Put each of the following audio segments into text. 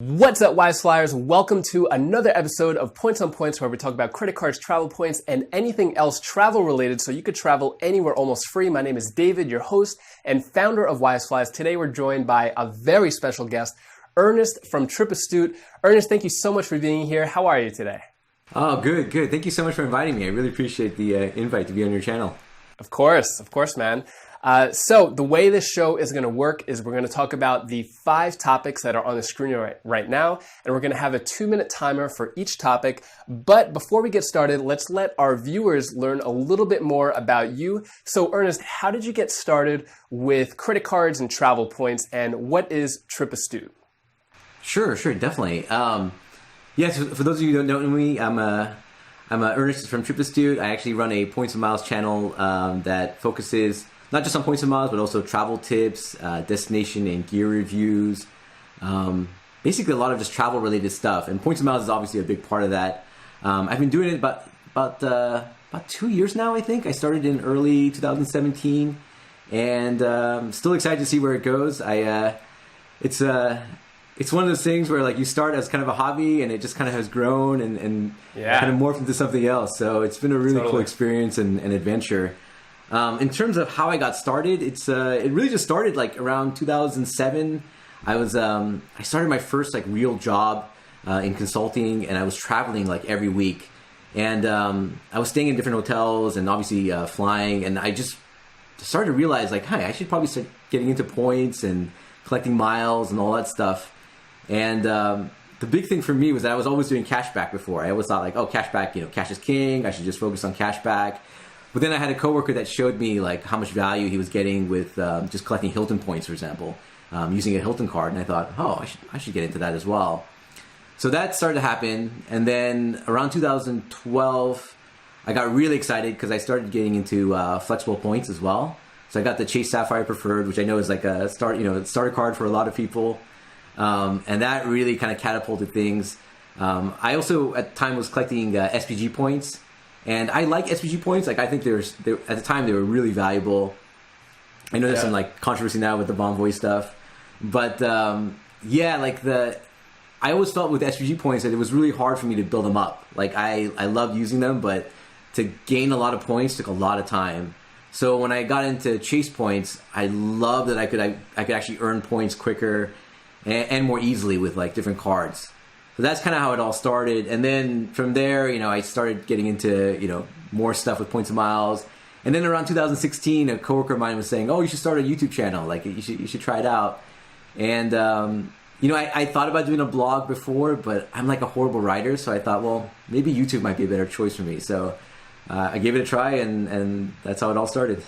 What's up, Wise Flyers? Welcome to another episode of Points on Points, where we talk about credit cards, travel points, and anything else travel related so you could travel anywhere almost free. My name is David, your host and founder of Wise Flyers. Today we're joined by a very special guest, Ernest from Astute. Ernest, thank you so much for being here. How are you today? Oh, good. Thank you so much for inviting me. I really appreciate the invite to be on your channel. Of course, man. So the way this show is going to work is we're going to talk about the 5 topics that are on the screen right now, and we're going to have a 2-minute timer for each topic. But before we get started, let's let our viewers learn a little bit more about you. So Ernest, how did you get started with credit cards and travel points, and what is Astute? Sure, definitely. Yes, for those of you who don't know me, I'm Ernest from Astute. I actually run a Points and Miles channel that focuses not just on points and miles, but also travel tips, destination and gear reviews, basically a lot of just travel related stuff. And points and miles is obviously a big part of that. I've been doing it about 2 years now, I think. I started in early 2017, and still excited to see where it goes. It's one of those things where like you start as kind of a hobby, and it just kind of has grown and kind of morphed into something else. So it's been a really cool experience and adventure. In terms of how I got started, it really just started like around 2007. I started my first like real job in consulting, and I was traveling like every week, and I was staying in different hotels and obviously flying, and I just started to realize like, hey, I should probably start getting into points and collecting miles and all that stuff. And the big thing for me was that I was always doing cashback before. I always thought like, oh, cashback, cash is king. I should just focus on cashback. But then I had a coworker that showed me like how much value he was getting with just collecting Hilton points, for example, using a Hilton card. And I thought, oh, I should get into that as well. So that started to happen. And then around 2012, I got really excited because I started getting into flexible points as well. So I got the Chase Sapphire Preferred, which I know is like a starter card for a lot of people. And that really kind of catapulted things. I also at the time was collecting SPG points. And I like SPG points. Like I think at the time they were really valuable. I know there's some like controversy now with the Bonvoy stuff, but I always felt with SPG points that it was really hard for me to build them up. Like I loved using them, but to gain a lot of points took a lot of time. So when I got into Chase points, I loved that I could actually earn points quicker and more easily with like different cards. So that's kind of how it all started. And then from there, I started getting into, more stuff with points and miles. And then around 2016, a coworker of mine was saying, oh, you should start a YouTube channel. Like you should try it out. And, I thought about doing a blog before, but I'm like a horrible writer. So I thought, well, maybe YouTube might be a better choice for me. So I gave it a try, and that's how it all started.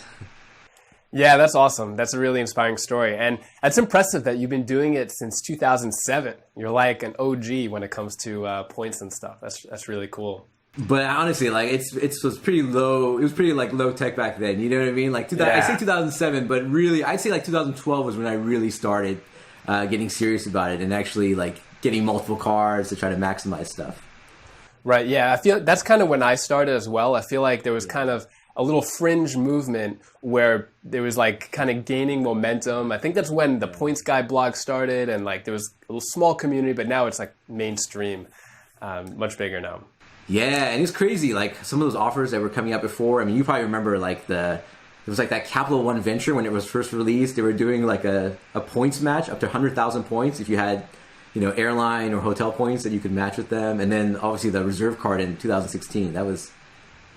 Yeah, that's awesome. That's a really inspiring story. And it's impressive that you've been doing it since 2007. You're like an OG when it comes to points and stuff. That's really cool. But honestly, like it was pretty low. It was pretty like low tech back then. You know what I mean? Like I say 2007, but really I'd say like 2012 was when I really started getting serious about it and actually like getting multiple cards to try to maximize stuff. Right. Yeah. I feel that's kind of when I started as well. I feel like there was kind of a little fringe movement where there was like kind of gaining momentum. I think that's when the Points Guy blog started, and like there was a little small community, but now it's like mainstream, much bigger now. Yeah, and it's crazy. Like some of those offers that were coming out before. I mean, you probably remember like there was like that Capital One venture when it was first released. They were doing like a points match up to 100,000 points if you had, airline or hotel points that you could match with them. And then obviously the reserve card in 2016. That was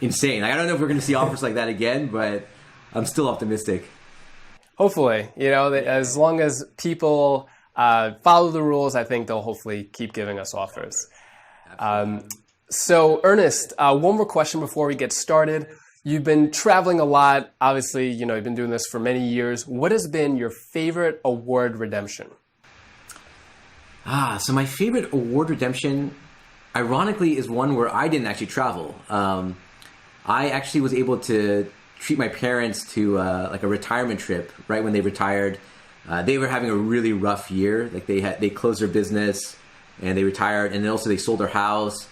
insane. I don't know if we're going to see offers like that again, but I'm still optimistic. Hopefully, as long as people follow the rules, I think they'll hopefully keep giving us offers. So Ernest, one more question before we get started. You've been traveling a lot. Obviously, you've been doing this for many years. What has been your favorite award redemption? So my favorite award redemption, ironically, is one where I didn't actually travel. I actually was able to treat my parents to like a retirement trip right when they retired. They were having a really rough year. Like they closed their business and they retired, and then also they sold their house.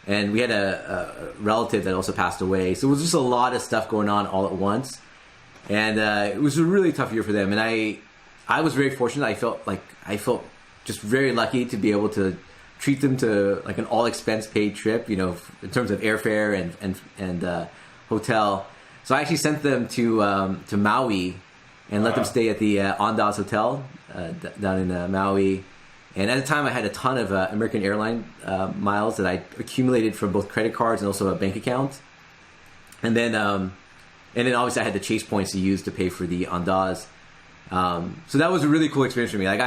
And we had a relative that also passed away. So it was just a lot of stuff going on all at once. And it was a really tough year for them. And I was very fortunate. I felt just very lucky to be able to treat them to like an all expense paid trip, in terms of airfare and hotel. So I actually sent them to Maui and let them stay at the Andaz Hotel down in Maui. And at the time, I had a ton of American Airline miles that I accumulated from both credit cards and also a bank account. And then obviously I had the Chase points to use to pay for the Andaz. So that was a really cool experience for me. Like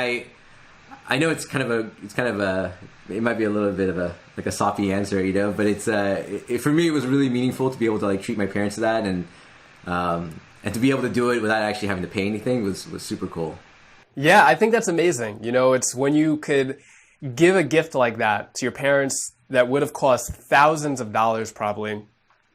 I know it might be a little bit of a soppy answer, but for me, it was really meaningful to be able to like treat my parents to that, and to be able to do it without actually having to pay anything was super cool. Yeah, I think that's amazing. It's when you could give a gift like that to your parents that would have cost thousands of dollars probably.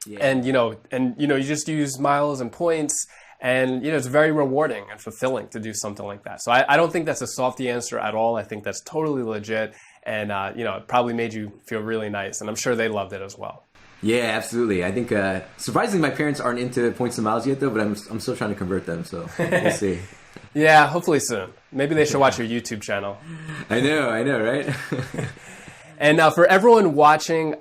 Yeah. And you just use miles and points, and it's very rewarding and fulfilling to do something like that. So I don't think that's a softy answer at all. I think that's totally legit, and it probably made you feel really nice, and I'm sure they loved it as well. Yeah, absolutely. I think surprisingly my parents aren't into points and miles yet though, but I'm still trying to convert them, so we'll see. Yeah, hopefully soon. Maybe they should watch your YouTube channel. I know, right? And for everyone watching,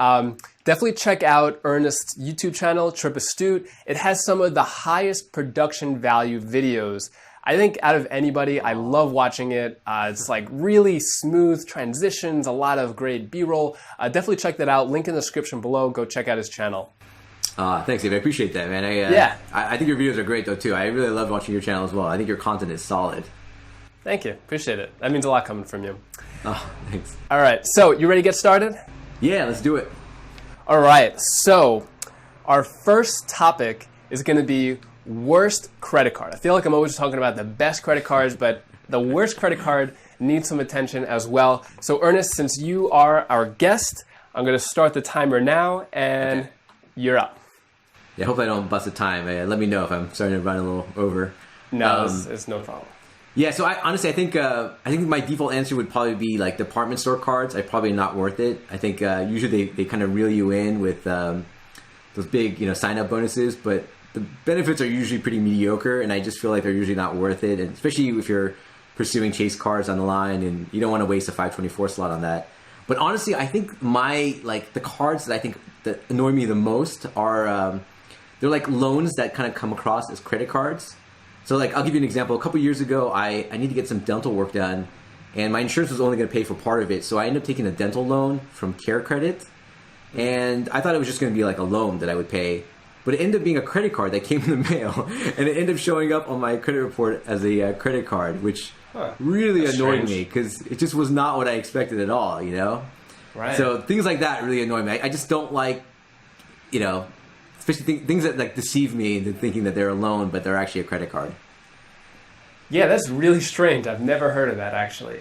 definitely check out Ernest's YouTube channel, Astute. It has some of the highest production value videos. I think out of anybody, I love watching it. It's like really smooth transitions, a lot of great B-roll. Definitely check that out. Link in the description below. Go check out his channel. Thanks, Dave. I appreciate that, man. I think your videos are great, though, too. I really love watching your channel as well. I think your content is solid. Thank you. Appreciate it. That means a lot coming from you. Oh, thanks. All right. So, you ready to get started? Yeah, let's do it. All right. So, our first topic is going to be worst credit card. I feel like I'm always talking about the best credit cards, but the worst credit card needs some attention as well. So, Ernest, since you are our guest, I'm going to start the timer now, and you're up. Yeah, I hope I don't bust a time. Let me know if I'm starting to run a little over. No, it's no problem. Yeah, so I think my default answer would probably be like department store cards. Probably not worth it. I think usually they kind of reel you in with those big sign up bonuses, but the benefits are usually pretty mediocre, and I just feel like they're usually not worth it. And especially if you're pursuing Chase cards on the line, and you don't want to waste a 524 slot on that. But honestly, I think the cards that I think that annoy me the most are they're like loans that kind of come across as credit cards. So like, I'll give you an example. A couple years ago, I need to get some dental work done, and my insurance was only going to pay for part of it. So I ended up taking a dental loan from Care Credit, and I thought it was just going to be like a loan that I would pay. But it ended up being a credit card that came in the mail, and it ended up showing up on my credit report as a credit card, which really annoyed me because it just was not what I expected at all, Right. So things like that really annoy me. I just don't like, especially things that like deceive me into thinking that they're a loan, but they're actually a credit card. Yeah, that's really strange. I've never heard of that actually.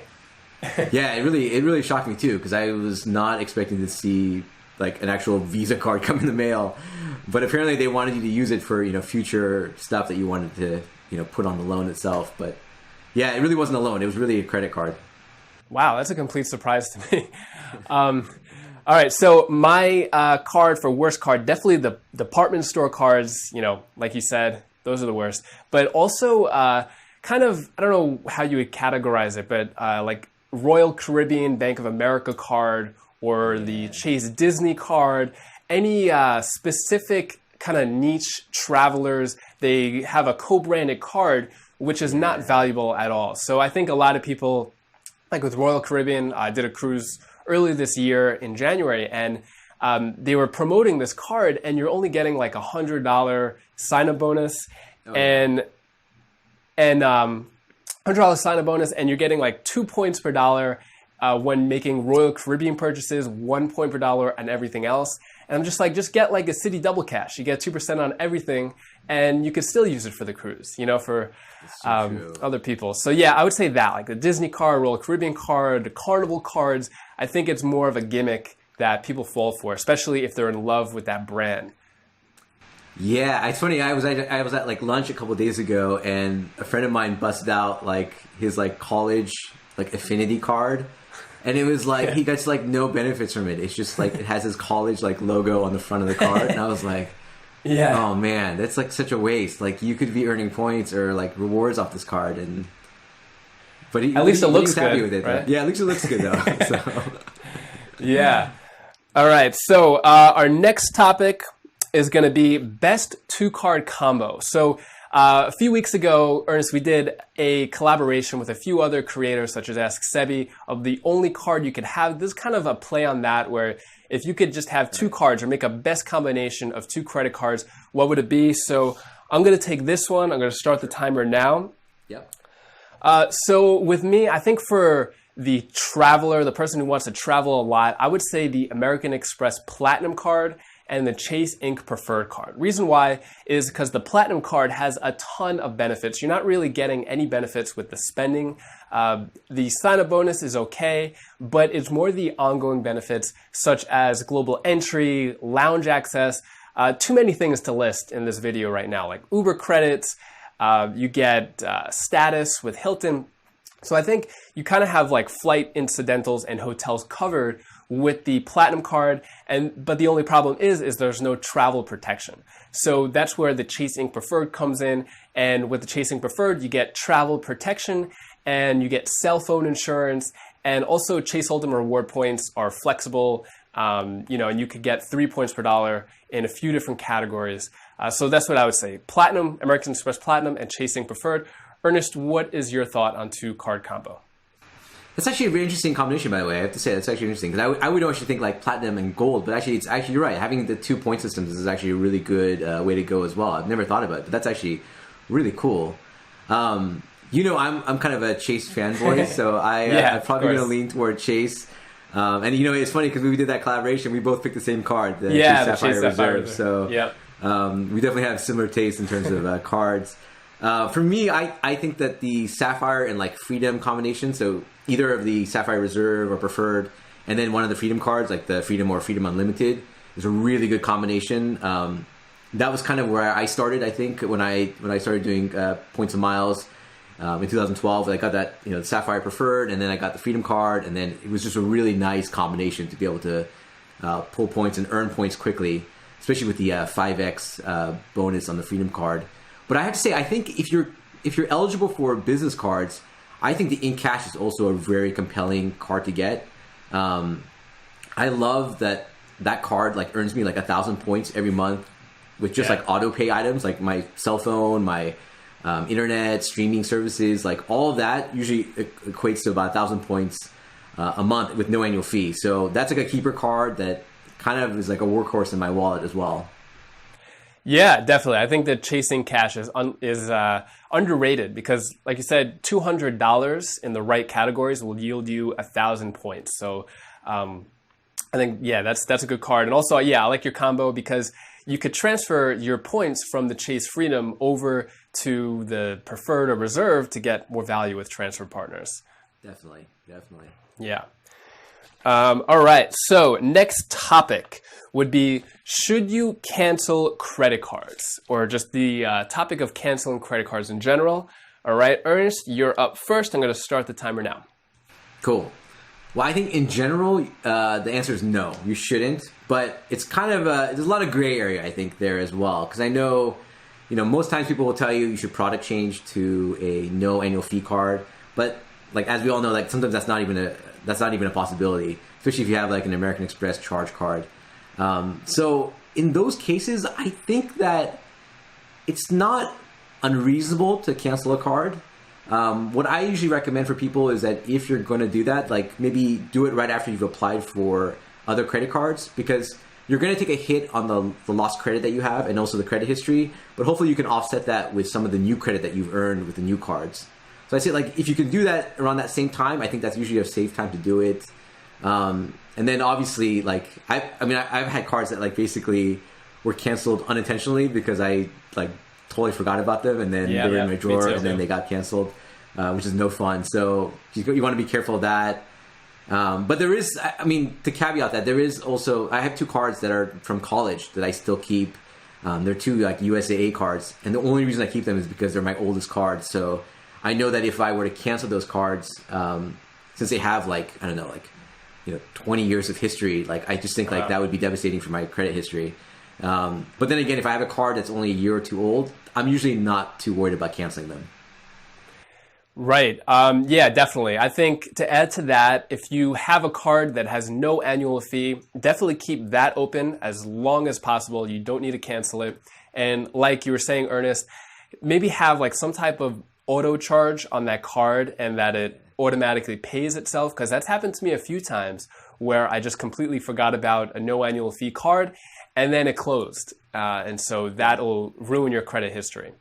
Yeah, it really shocked me too, because I was not expecting to see like an actual Visa card come in the mail, but apparently they wanted you to use it for future stuff that you wanted to put on the loan itself. But yeah, it really wasn't a loan; it was really a credit card. Wow, that's a complete surprise to me. All right, so my card for worst card, definitely the department store cards, like you said, those are the worst. But also kind of, I don't know how you would categorize it, but like Royal Caribbean Bank of America card or the Chase Disney card, any specific kind of niche travelers, they have a co-branded card, which is not valuable at all. So I think a lot of people, like with Royal Caribbean, I did a cruise early this year in January, and they were promoting this card, and you're only getting like $100 sign-up bonus, and $100 sign-up bonus, and you're getting like 2 points per dollar when making Royal Caribbean purchases, 1 point per dollar on everything else. And I'm just like, just get like a City Double Cash. You get 2% on everything, and you could still use it for the cruise, for other people. So yeah, I would say that, like the Disney card, Royal Caribbean card, the Carnival cards, I think it's more of a gimmick that people fall for, especially if they're in love with that brand. Yeah, it's funny. I was at like lunch a couple of days ago, and a friend of mine busted out like his like college like affinity card, and it was like he gets like no benefits from it. It's just like it has his college like logo on the front of the card, and I was like, yeah, oh man, that's like such a waste. Like you could be earning points or like rewards off this card, But at least it looks he's happy good, with it, right? Yeah, at least it looks good though. So. Yeah. All right. So our next topic is going to be best 2-card combo. So a few weeks ago, Ernest, we did a collaboration with a few other creators, such as Ask Sebi, of the only card you could have. This is kind of a play on that, where if you could just have 2 cards or make a best combination of 2 credit cards, what would it be? So I'm going to take this one. I'm going to start the timer now. Yep. So with me, I think for the traveler, the person who wants to travel a lot, I would say the American Express Platinum card and the Chase Ink Preferred card. Reason why is because the Platinum card has a ton of benefits. You're not really getting any benefits with the spending. The sign-up bonus is okay, but it's more the ongoing benefits such as global entry, lounge access, too many things to list in this video right now, like Uber credits, you get status with Hilton. So I think you kind of have like flight incidentals and hotels covered with the Platinum card, but the only problem is there's no travel protection. So that's where the Chase Ink Preferred comes in, and with the Chase Ink Preferred, you get travel protection and you get cell phone insurance, and also Chase Hold'em reward points are flexible, and you could get 3 points per dollar in a few different categories. So that's what I would say: Platinum, American Express Platinum, and Chase Ink Preferred. Ernest, what is your thought on 2-card combo? That's actually a very interesting combination, by the way. I have to say, that's actually interesting, because I would actually think like platinum and gold, but actually, you're right. Having the 2 point systems is actually a really good way to go as well. I've never thought about it, but that's actually really cool. I'm kind of a Chase fanboy, so I'm probably going to lean toward Chase. And it's funny because when we did that collaboration, we both picked the same card, the Chase Sapphire Reserve. So we definitely have similar tastes in terms of cards. For me, I think that the Sapphire and like Freedom combination, so either of the Sapphire Reserve or Preferred, and then one of the Freedom cards, like the Freedom or Freedom Unlimited, is a really good combination. That was kind of where I started, I think, when I started doing points and miles in 2012. I got that the Sapphire Preferred, and then I got the Freedom card, and then it was just a really nice combination to be able to pull points and earn points quickly, especially with the 5x bonus on the Freedom card. But I have to say, I think if you're eligible for business cards, I think the In Cash is also a very compelling card to get. I love that card like earns me like 1,000 points every month with just like auto pay items, like my cell phone, my internet, streaming services, like all of that usually equates to about 1,000 points a month with no annual fee. So that's like a keeper card that kind of is like a workhorse in my wallet as well. Yeah, definitely. I think that Chase Ink Cash is underrated because, like you said, $200 in the right categories will yield you 1,000 points. So I think, that's a good card. And also, I like your combo because you could transfer your points from the Chase Freedom over to the Preferred or Reserve to get more value with transfer partners. Definitely. Yeah. All right. So next topic would be, should you cancel credit cards, or just the topic of canceling credit cards in general? All right, Ernest, you're up first. I'm going to start the timer now. Cool. Well, I think in general, the answer is no, you shouldn't. But it's kind of there's a lot of gray area, I think, there as well. Because I know, most times people will tell you should product change to a no annual fee card. But like as we all know, like sometimes that's not even a possibility, especially if you have like an American Express charge card. So in those cases, I think that it's not unreasonable to cancel a card. What I usually recommend for people is that if you're going to do that, like maybe do it right after you've applied for other credit cards, because you're going to take a hit on the lost credit that you have and also the credit history, but hopefully you can offset that with some of the new credit that you've earned with the new cards. So I say, like, if you can do that around that same time, I think that's usually a safe time to do it. And then obviously, like, I've had cards that like basically were canceled unintentionally because I like totally forgot about them, and then they were in my drawer, and then they got canceled, which is no fun. So you want to be careful of that. But there is, to caveat that, there is also, I have 2 cards that are from college that I still keep. They're 2 like USAA cards, and the only reason I keep them is because they're my oldest cards. So I know that if I were to cancel those cards, since they have 20 years of history, like I just think like that would be devastating for my credit history. But then again, if I have a card that's only a year or 2 old, I'm usually not too worried about canceling them. Right. Yeah, definitely. I think to add to that, if you have a card that has no annual fee, definitely keep that open as long as possible. You don't need to cancel it. And like you were saying, Ernest, maybe have like some type of auto charge on that card and that it automatically pays itself, because that's happened to me a few times where I just completely forgot about a no annual fee card and then it closed. And so that'll ruin your credit history.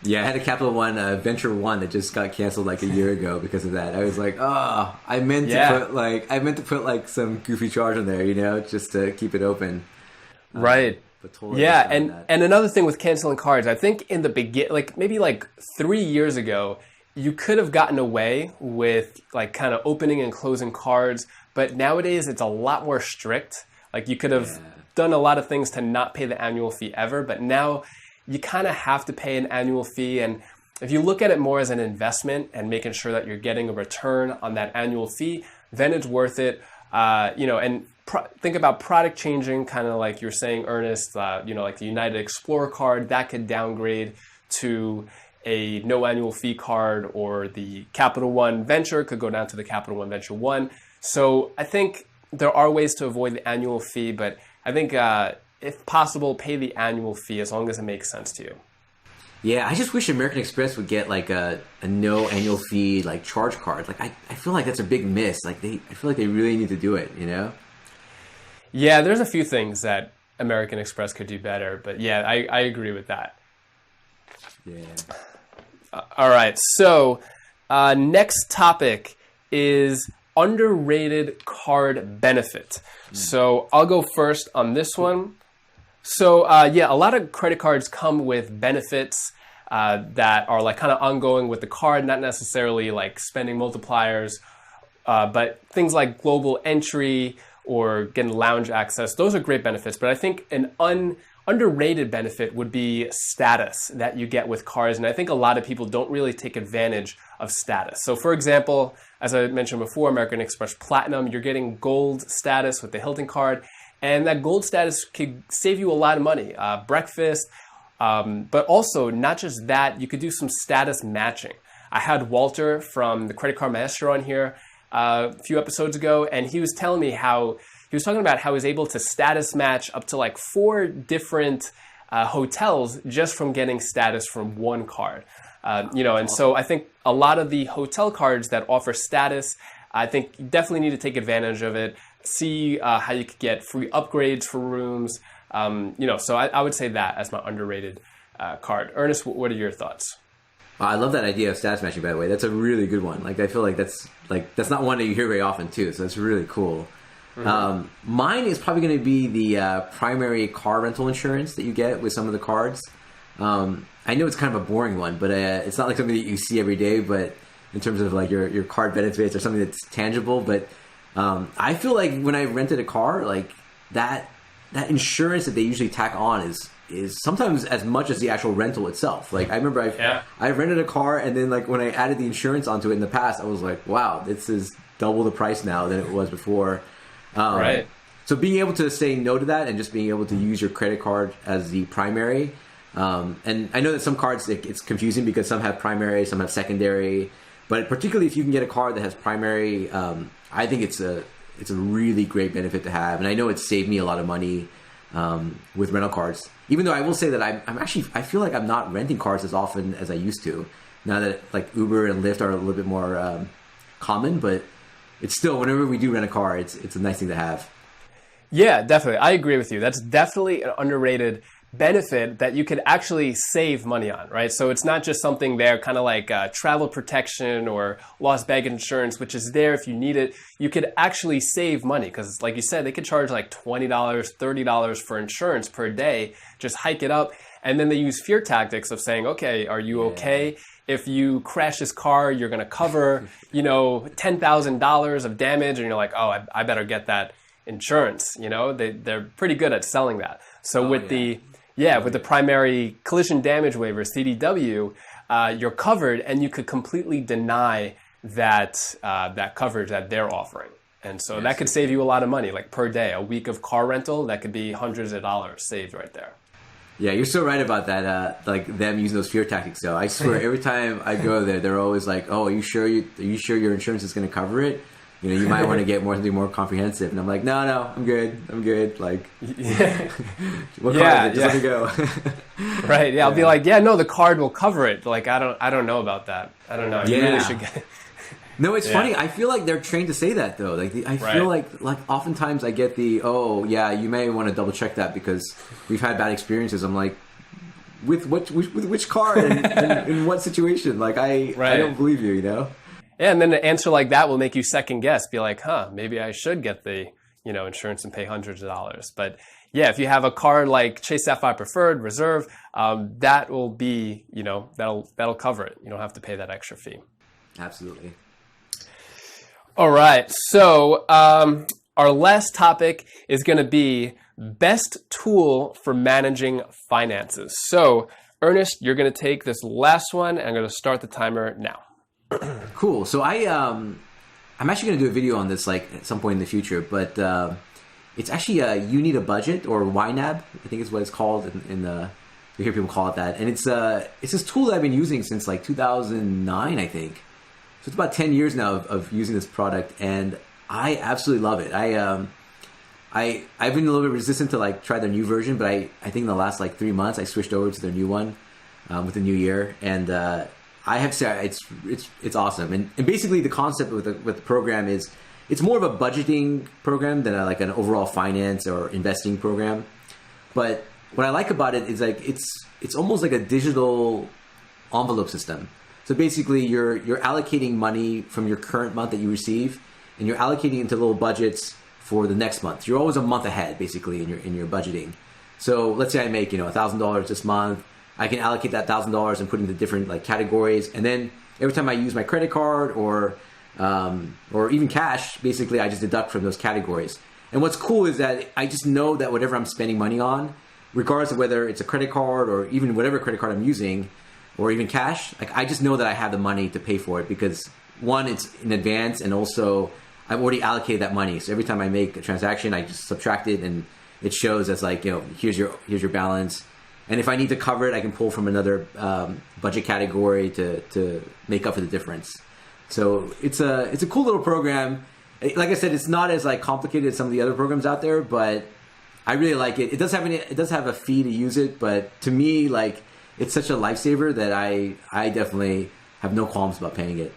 Yeah, I had a Capital One Venture One that just got canceled like a year ago because of that. I was like, oh, I meant to put like some goofy charge on there, you know, just to keep it open. Right. But totally Yeah, understand and another thing with canceling cards, I think in the like maybe like 3 years ago, you could have gotten away with like kind of opening and closing cards, but nowadays it's a lot more strict. Like you could have done a lot of things to not pay the annual fee ever, but now you kind of have to pay an annual fee. And if you look at it more as an investment and making sure that you're getting a return on that annual fee, then it's worth it. You know, and think about product changing, kind of like you're saying, Ernest, you know, like the United Explorer card, that could downgrade to a no annual fee card, or the Capital One Venture could go down to the Capital One Venture One. So I think there are ways to avoid the annual fee, but I think if possible, pay the annual fee as long as it makes sense to you. Yeah, I just wish American Express would get like a no annual fee like charge card. Like I feel like that's a big miss. Like I feel like they really need to do it, you know? Yeah, there's a few things that American Express could do better, but yeah, I agree with that. Yeah. All right, so next topic is underrated card benefit. So I'll go first on this one. So yeah, a lot of credit cards come with benefits that are like kind of ongoing with the card, not necessarily like spending multipliers, but things like global entry or getting lounge access. Those are great benefits, but I think an underrated benefit would be status that you get with cards. And I think a lot of people don't really take advantage of status. So for example, as I mentioned before, American Express Platinum, you're getting gold status with the Hilton card. And that gold status could save you a lot of money, breakfast, but also not just that, you could do some status matching. I had Walter from the Credit Card Maestro on here a few episodes ago, and he was telling me how he was talking about how he was able to status match up to like 4 different hotels just from getting status from one card. You know, and so I think a lot of the hotel cards that offer status, I think you definitely need to take advantage of it. See how you could get free upgrades for rooms. You know, so I would say that as my underrated card. Ernest, what are your thoughts? I love that idea of status matching, by the way. That's a really good one. Like I feel like that's not one that you hear very often too. So that's really cool. Mm-hmm. Mine is probably going to be the primary car rental insurance that you get with some of the cards. I know it's kind of a boring one, but it's not like something that you see every day. But in terms of like your card benefits or something that's tangible, but I feel like when I rented a car, like that insurance that they usually tack on is sometimes as much as the actual rental itself. Like I remember I rented a car, and then like when I added the insurance onto it in the past, I was like, wow, this is double the price now than it was before. Right. So being able to say no to that and just being able to use your credit card as the primary. And I know that some cards, it's confusing because some have primary, some have secondary. But particularly if you can get a card that has primary, I think it's a really great benefit to have. And I know it's saved me a lot of money with rental cards. Even though I will say that I feel like I'm not renting cars as often as I used to. Now that like Uber and Lyft are a little bit more common, but it's still, whenever we do rent a car, it's a nice thing to have. Yeah, definitely. I agree with you. That's definitely an underrated benefit that you could actually save money on, right? So it's not just something there kind of like travel protection or lost bag insurance, which is there if you need it. You could actually save money because like you said, they could charge like $20, $30 for insurance per day, just hike it up. And then they use fear tactics of saying, okay, are you okay? If you crash this car, you're going to cover, you know, $10,000 of damage. And you're like, oh, I better get that insurance. You know, they're pretty good at selling that. So with the primary collision damage waiver, CDW, you're covered, and you could completely deny that coverage that they're offering. And so that could save you a lot of money, like per day. A week of car rental, that could be hundreds of dollars saved right there. Yeah, you're so right about that. Like them using those fear tactics. Though I swear, every time I go there, they're always like, "Oh, are you sure your insurance is going to cover it? You know, you might want to get something more comprehensive." And I'm like, "No, I'm good. Like, what card is it? Just let me go." Right? Yeah, I'll be like, "Yeah, no, the card will cover it." Like, I don't know about that. I don't know. You really should get. No, it's funny. I feel like they're trained to say that though. Like I feel like oftentimes I get "Oh, yeah, you may want to double check that because we've had bad experiences." I'm like, with which card and in what situation? Like I don't believe you. You know. Yeah, and then an answer like that will make you second guess. Be like, maybe I should get the insurance and pay hundreds of dollars. But yeah, if you have a card like Chase Sapphire Preferred, Reserve, that will be that'll cover it. You don't have to pay that extra fee. Absolutely. All right, so our last topic is going to be best tool for managing finances. So, Ernest, you're going to take this last one, and I'm going to start the timer now. Cool. So I'm actually going to do a video on this like at some point in the future, but it's actually You Need a Budget, or YNAB, I think is what it's called in the. You hear people call it that, and it's this tool that I've been using since like 2009, I think. So it's about 10 years now of using this product, and I absolutely love it. I've been a little bit resistant to like try their new version, but I think in the last like 3 months I switched over to their new one with the new year, and I have to say it's awesome. And basically the concept with the program is it's more of a budgeting program than like an overall finance or investing program. But what I like about it is like it's almost like a digital envelope system. So basically, you're allocating money from your current month that you receive, and you're allocating into little budgets for the next month. You're always a month ahead, basically, in your budgeting. So let's say I make $1,000 this month. I can allocate that $1,000 and put into different like categories, and then every time I use my credit card or even cash, basically I just deduct from those categories. And what's cool is that I just know that whatever I'm spending money on, regardless of whether it's a credit card or even whatever credit card I'm using, or even cash, like I just know that I have the money to pay for it because one, it's in advance, and also I've already allocated that money. So every time I make a transaction, I just subtract it, and it shows as like here's your balance. And if I need to cover it, I can pull from another budget category to make up for the difference. So it's a cool little program. Like I said, it's not as like complicated as some of the other programs out there, but I really like it. It does have a fee to use it, but to me, like, it's such a lifesaver that I definitely have no qualms about paying it.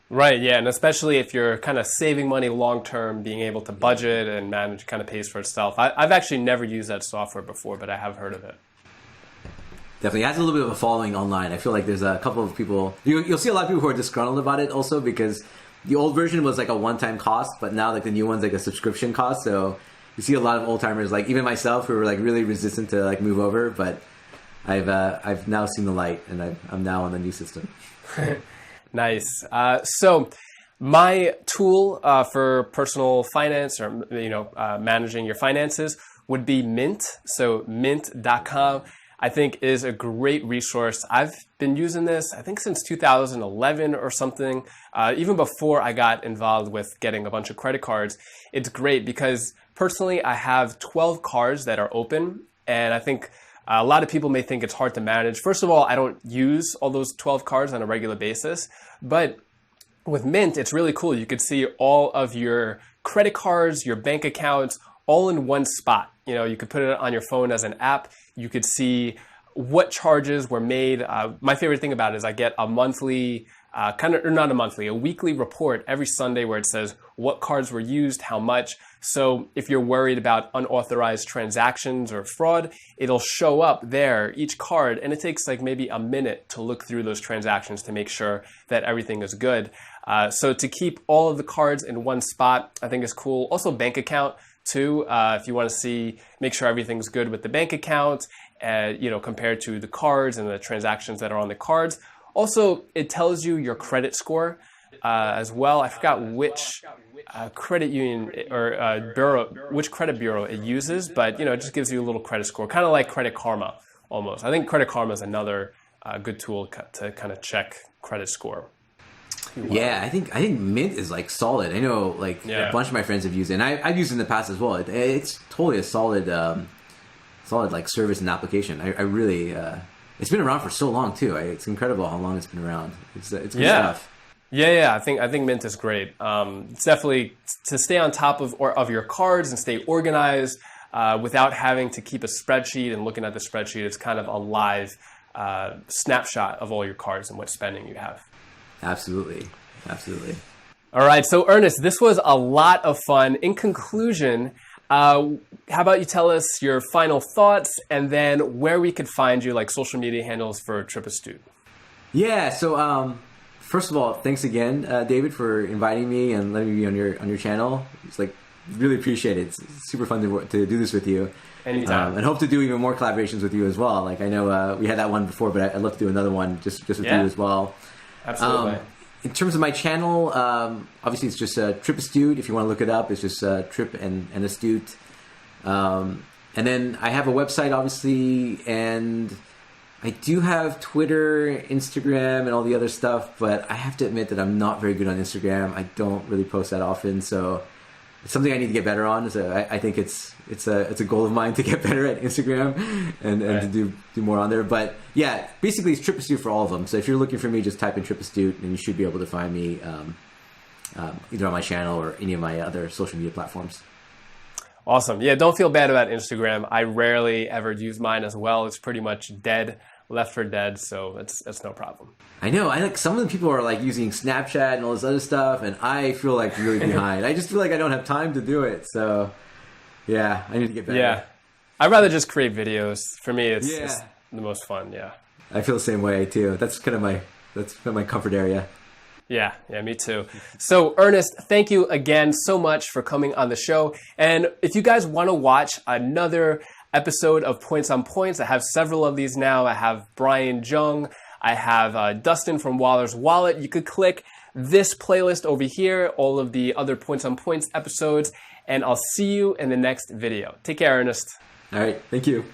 Right, yeah, and especially if you're kind of saving money long term, being able to budget and manage kind of pays for itself. I've actually never used that software before, but I have heard of it. Definitely. It has a little bit of a following online. I feel like there's a couple of people, you'll see a lot of people who are disgruntled about it also because the old version was like a one-time cost, but now like the new one's like a subscription cost. So you see a lot of old timers, like even myself, who were like really resistant to like move over, but I've now seen the light, and I'm now on the new system. Nice. So my tool for personal finance or managing your finances would be Mint. So mint.com I think is a great resource. I've been using this I think since 2011 or something. Even before I got involved with getting a bunch of credit cards. It's great because personally I have 12 cards that are open, and I think a lot of people may think it's hard to manage. First of all, I don't use all those 12 cards on a regular basis, but with Mint, it's really cool. You could see all of your credit cards, your bank accounts, all in one spot. You could put it on your phone as an app. You could see what charges were made. My favorite thing about it is I get a monthly, a weekly report every Sunday where it says what cards were used, how much. So if you're worried about unauthorized transactions or fraud, it'll show up there, each card, and it takes like maybe a minute to look through those transactions to make sure that everything is good. So to keep all of the cards in one spot, I think is cool. Also bank account too, if you want to make sure everything's good with the bank account, compared to the cards and the transactions that are on the cards. Also, it tells you your credit score as well. I forgot which credit union or bureau, which credit bureau it uses, but it just gives you a little credit score, kind of like Credit Karma almost. I think Credit Karma is another good tool to kind of check credit score. Yeah, I think Mint is like solid. I know a bunch of my friends have used it, and I've used it in the past as well. It's totally a solid solid like service and application. I really, it's been around for so long too. It's incredible how long it's been around. It's good stuff. Yeah. I think Mint is great. It's definitely to stay on top of your cards and stay organized without having to keep a spreadsheet and looking at the spreadsheet. It's kind of a live snapshot of all your cards and what spending you have. Absolutely. All right, so Ernest, this was a lot of fun. In conclusion, how about you tell us your final thoughts and then where we could find you, like social media handles for Astute? Yeah. So first of all, thanks again, David, for inviting me and letting me be on your channel. It's like really appreciate it. It's super fun to do this with you. Anytime. And hope to do even more collaborations with you as well. Like I know we had that one before, but I'd love to do another one just with you as well. Absolutely. In terms of my channel, obviously it's just Trip Astute. If you want to look it up, it's just Trip and Astute. And then I have a website, obviously, and I do have Twitter, Instagram, and all the other stuff. But I have to admit that I'm not very good on Instagram. I don't really post that often, so it's something I need to get better on. So I think it's a goal of mine to get better at Instagram and to do more on there. But yeah, basically it's Trip Astute for all of them. So if you're looking for me, just type in Trip Astute and you should be able to find me either on my channel or any of my other social media platforms. Awesome. Yeah, don't feel bad about Instagram. I rarely ever use mine as well. It's pretty much dead, left for dead, so that's no problem. I know. I like some of the people are like using Snapchat and all this other stuff, and I feel like really behind. I just feel like I don't have time to do it. So yeah, I need to get better. Yeah, I'd rather just create videos. For me, it's the most fun. Yeah, I feel the same way too. That's kind of my comfort area. Yeah, me too. So Ernest, thank you again so much for coming on the show. And if you guys want to watch another episode of Points on Points, I have several of these now. I have Brian Jung. I have Dustin from Waller's Wallet. You could click this playlist over here, all of the other Points on Points episodes, and I'll see you in the next video. Take care, Ernest. All right. Thank you.